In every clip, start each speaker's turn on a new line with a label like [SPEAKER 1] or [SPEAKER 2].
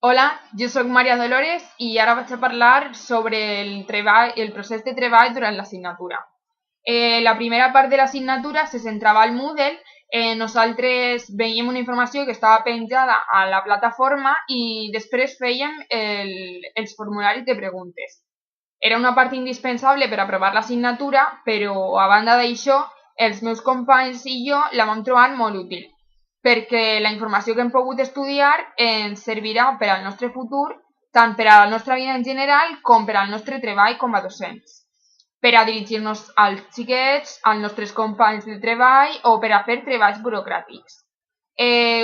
[SPEAKER 1] Hola, jo sóc Maria Dolores i ara vaig a parlar sobre el procés de treball durant l'assignatura. La primera part de l'assignatura se centrava al Moodle. Nosaltres veiem una informació que estava penjada a la plataforma i després fèiem els formularis de preguntes. Era una part indispensable per aprovar l'assignatura, però a banda d'això, els meus companys i jo la vam trobar molt útil, perquè la informació que hem pogut estudiar ens servirà per al nostre futur, tant per a la nostra vida en general com per al nostre treball com a docents, per a dirigir-nos als xiquets, als nostres companys de treball o per a fer treballs burocràtics.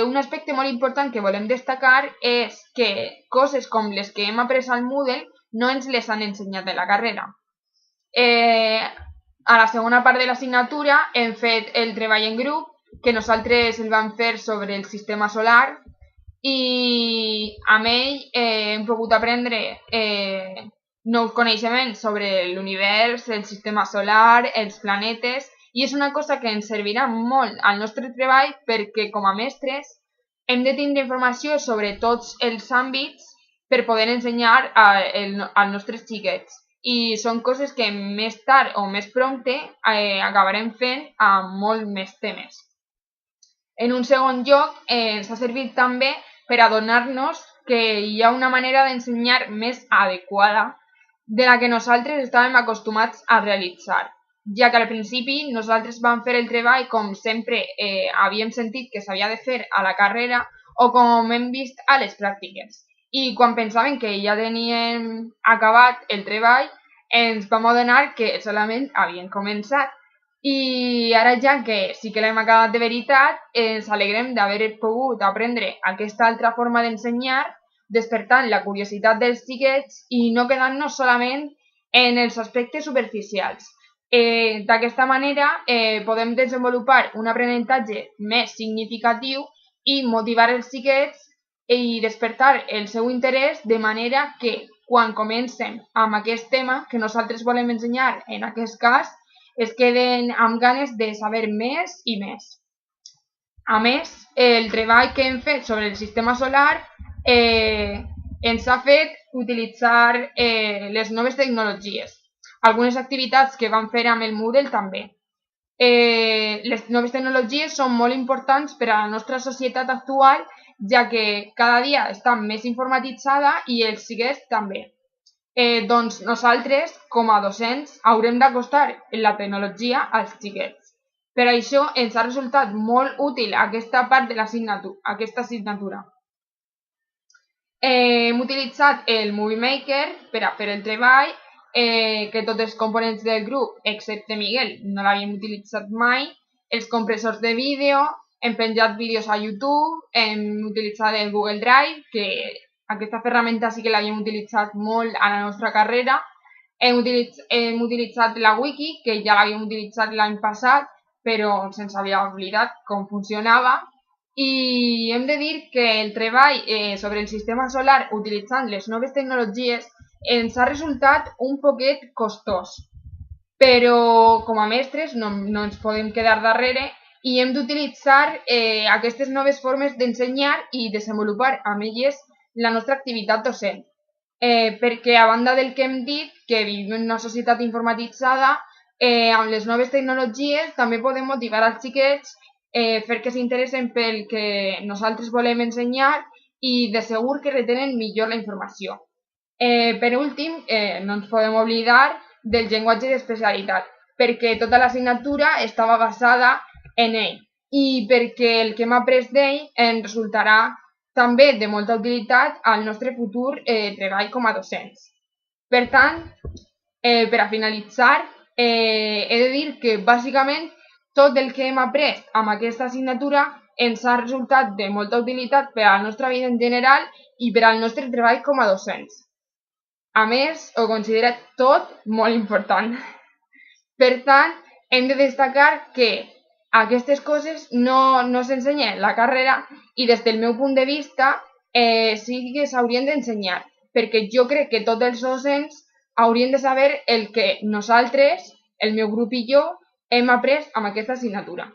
[SPEAKER 1] Un aspecte molt important que volem destacar és que coses com les que hem après al Moodle no ens les han ensenyat en la carrera. A la segona part de l'assignatura hem fet el treball en grup, que nosaltres el vam fer sobre el sistema solar i amb ell hem pogut aprendre nous coneixements sobre l'univers, el sistema solar, els planetes, i és una cosa que ens servirà molt al nostre treball perquè com a mestres hem de tindre informació sobre tots els àmbits per poder ensenyar als nostres xiquets. I són coses que més tard o més prompte acabarem fent amb molt més temes. En un segon lloc, ens ha servit també per adonar-nos que hi ha una manera d'ensenyar més adequada de la que nosaltres estàvem acostumats a realitzar, ja que al principi nosaltres vam fer el treball com sempre havíem sentit que s'havia de fer a la carrera o com hem vist a les pràctiques. I quan pensaven que ja teníem acabat el treball, ens vam adonar que solament havien començat. I ara ja que sí que l'hem acabat de veritat, ens alegrem d'haver pogut aprendre aquesta altra forma d'ensenyar, despertant la curiositat dels xiquets i no quedant-nos solament en els aspectes superficials. D'aquesta manera podem desenvolupar un aprenentatge més significatiu i motivar els xiquets i despertar el seu interès de manera que quan comencem amb aquest tema que nosaltres volem ensenyar, en aquest cas, es queden amb ganes de saber més i més. A més, el treball que hem fet sobre el sistema solar ens ha fet utilitzar les noves tecnologies. Algunes activitats que vam fer amb el Moodle també. Les noves tecnologies són molt importants per a la nostra societat actual, ja que cada dia està més informatitzada i els xiquets també. Doncs nosaltres, com a docents, haurem d'acostar la tecnologia als xiquets. Per això ens ha resultat molt útil aquesta part de aquesta assignatura. Hem utilitzat el Movie Maker per a fer el treball, que tots els components del grup, excepte Miguel, no l'havíem utilitzat mai, els compressors de vídeo, hem penjat vídeos a YouTube, hem utilitzat el Google Drive, que aquesta ferramenta sí que l'havíem utilitzat molt a la nostra carrera. Hem utilitzat la wiki, que ja l'havíem utilitzat l'any passat, però se'ns havia oblidat com funcionava. I hem de dir que el treball sobre el sistema solar utilitzant les noves tecnologies ens ha resultat un poquet costós. Però com a mestres no ens podem quedar darrere i hem d'utilitzar aquestes noves formes d'ensenyar i desenvolupar amb elles la nostra activitat docent, perquè a banda del que hem dit, que vivim en una societat informatitzada, amb les noves tecnologies també podem motivar els xiquets, fer que s'interessen pel que nosaltres volem ensenyar i de segur que retenen millor la informació. Per últim, no ens podem oblidar del llenguatge d'especialitat, perquè tota l'assignatura estava basada en ell i perquè el que hem après d'ell ens resultarà també de molta utilitat al nostre futur treball com a docents. Per tant, per a finalitzar, he de dir que bàsicament tot el que hem après amb aquesta assignatura ens ha resultat de molta utilitat per a la nostra vida en general i per al nostre treball com a docents. A més, ho considero tot molt important. Per tant, hem de destacar que aquestes coses no s'ensenyen a la carrera i des del meu punt de vista sí que s'haurien d'ensenyar, perquè jo crec que tots els docents haurien de saber el que nosaltres, el meu grup i jo, hem après amb aquesta assignatura.